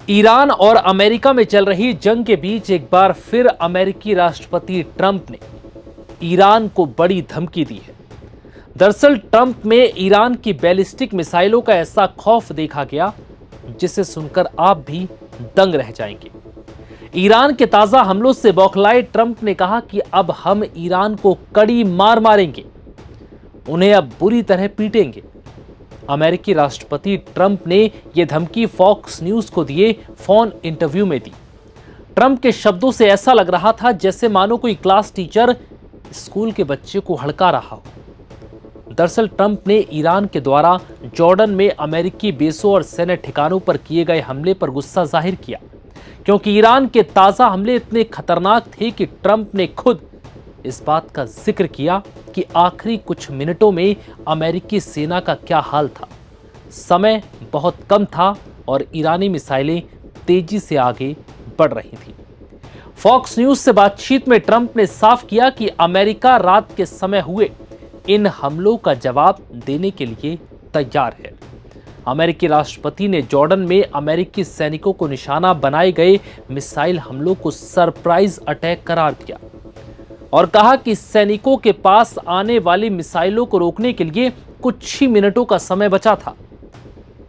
Iran और America में चल रही जंग के बीच एक बार फिर अमेरिकी राष्ट्रपति ट्रंप ने ईरान को बड़ी धमकी दी है। दरअसल ट्रंप में ईरान की बैलिस्टिक मिसाइलों का ऐसा खौफ देखा गया जिसे सुनकर आप भी दंग रह जाएंगे। ईरान के ताजा हमलों से बौखलाए ट्रंप ने कहा कि अब हम ईरान को कड़ी मार मारेंगे, उन्हें अब बुरी तरह पीटेंगे। अमेरिकी राष्ट्रपति ट्रंप ने यह धमकी फॉक्स न्यूज को दिए फोन इंटरव्यू में दी। ट्रंप के शब्दों से ऐसा लग रहा था जैसे मानो कोई क्लास टीचर स्कूल के बच्चे को हड़का रहा हो। दरअसल ट्रंप ने ईरान के द्वारा जॉर्डन में अमेरिकी बेसों और सैन्य ठिकानों पर किए गए हमले पर गुस्सा जाहिर किया, क्योंकि ईरान के ताजा हमले इतने खतरनाक थे कि ट्रंप ने खुद इस बात का जिक्र किया कि आखिरी कुछ मिनटों में अमेरिकी सेना का क्या हाल था। समय बहुत कम था और ईरानी मिसाइलें तेजी से आगे बढ़ रही थीं। फॉक्स न्यूज से बातचीत में ट्रंप ने साफ किया कि अमेरिका रात के समय हुए इन हमलों का जवाब देने के लिए तैयार है। अमेरिकी राष्ट्रपति ने जॉर्डन में अमेरिकी सैनिकों को निशाना बनाए गए मिसाइल हमलों को सरप्राइज अटैक करार दिया और कहा कि सैनिकों के पास आने वाली मिसाइलों को रोकने के लिए कुछ ही मिनटों का समय बचा था।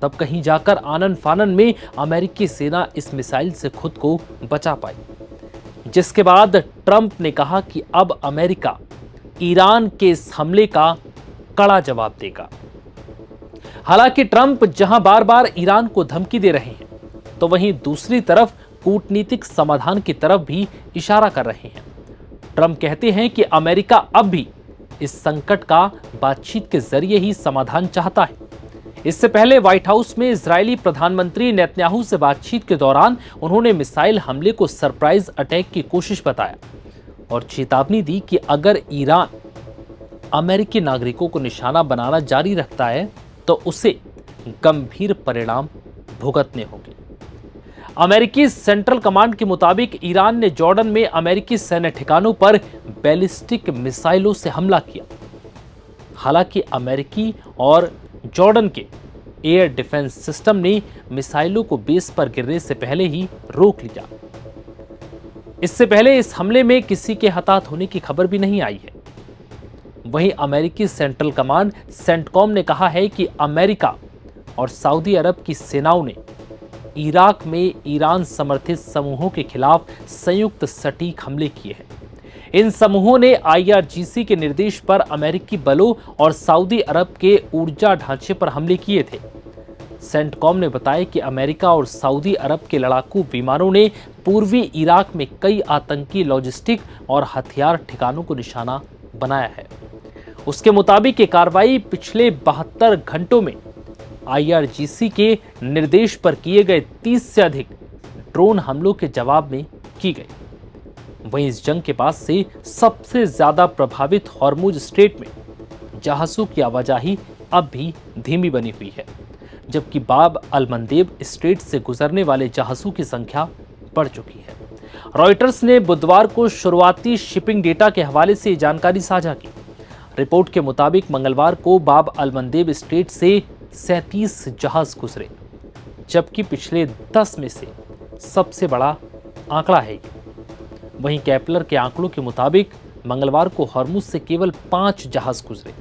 तब कहीं जाकर आनन फानन में अमेरिकी सेना इस मिसाइल से खुद को बचा पाई, जिसके बाद ट्रंप ने कहा कि अब अमेरिका ईरान के इस हमले का कड़ा जवाब देगा। हालांकि ट्रंप जहां बार बार ईरान को धमकी दे रहे हैं, तो वहीं दूसरी तरफ कूटनीतिक समाधान की तरफ भी इशारा कर रहे हैं। ट्रंप कहते हैं कि अमेरिका अब भी इस संकट का बातचीत के जरिए ही समाधान चाहता है। इससे पहले व्हाइट हाउस में इजरायली प्रधानमंत्री नेतन्याहू से बातचीत के दौरान उन्होंने मिसाइल हमले को सरप्राइज अटैक की कोशिश बताया और चेतावनी दी कि अगर ईरान अमेरिकी नागरिकों को निशाना बनाना जारी रखता है तो उसे गंभीर परिणाम भुगतने होंगे। अमेरिकी सेंट्रल कमांड के मुताबिक ईरान ने जॉर्डन में अमेरिकी सैन्य ठिकानों पर बैलिस्टिक मिसाइलों से हमला किया। हालांकि अमेरिकी और जॉर्डन के एयर डिफेंस सिस्टम ने मिसाइलों को बेस पर गिरने से पहले ही रोक लिया। इससे पहले इस हमले में किसी के हताहत होने की खबर भी नहीं आई है। वहीं अमेरिकी सेंट्रल कमांड सेंटकॉम ने कहा है कि अमेरिका और सऊदी अरब की सेनाओं ने इराक में ईरान समर्थित समूहों के खिलाफ संयुक्त सटीक हमले किए हैं। इन समूहों ने IRGC के निर्देश पर अमेरिकी बलों और सऊदी अरब के ऊर्जा ढांचे पर हमले किए थे। सेंटकॉम ने बताया कि अमेरिका और सऊदी अरब के लड़ाकू विमानों ने पूर्वी इराक में कई आतंकी लॉजिस्टिक और हथियार ठिकानों को निशाना बनाया है। उसके मुताबिक ये कार्रवाई पिछले 72 घंटों में IRGC के निर्देश पर किए गए 30 से अधिक ड्रोन हमलों के जवाब में की गई। वहीं इस जंग के बाद से सबसे ज्यादा प्रभावित हॉर्मुज स्ट्रेट में जहाजों की आवाजाही अब भी धीमी बनी हुई है, जबकि बाब अल मंदेब स्ट्रेट से गुजरने वाले जहाजों की संख्या बढ़ चुकी है। रॉयटर्स ने बुधवार को शुरुआती शिपिंग डेटा के हवाले से जानकारी साझा की। रिपोर्ट के मुताबिक मंगलवार को बाब अल मंदेब स्ट्रेट से 37 जहाज गुजरे, जबकि पिछले 10 में से सबसे बड़ा आंकड़ा है। वहीं केपलर के आंकड़ों के मुताबिक मंगलवार को हॉर्मुज से केवल 5 जहाज गुजरे।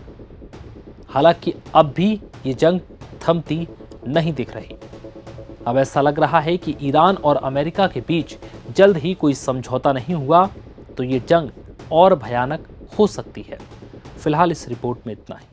हालांकि अब भी ये जंग थमती नहीं दिख रही। अब ऐसा लग रहा है कि ईरान और अमेरिका के बीच जल्द ही कोई समझौता नहीं हुआ तो ये जंग और भयानक हो सकती है। फिलहाल इस रिपोर्ट में इतना ही।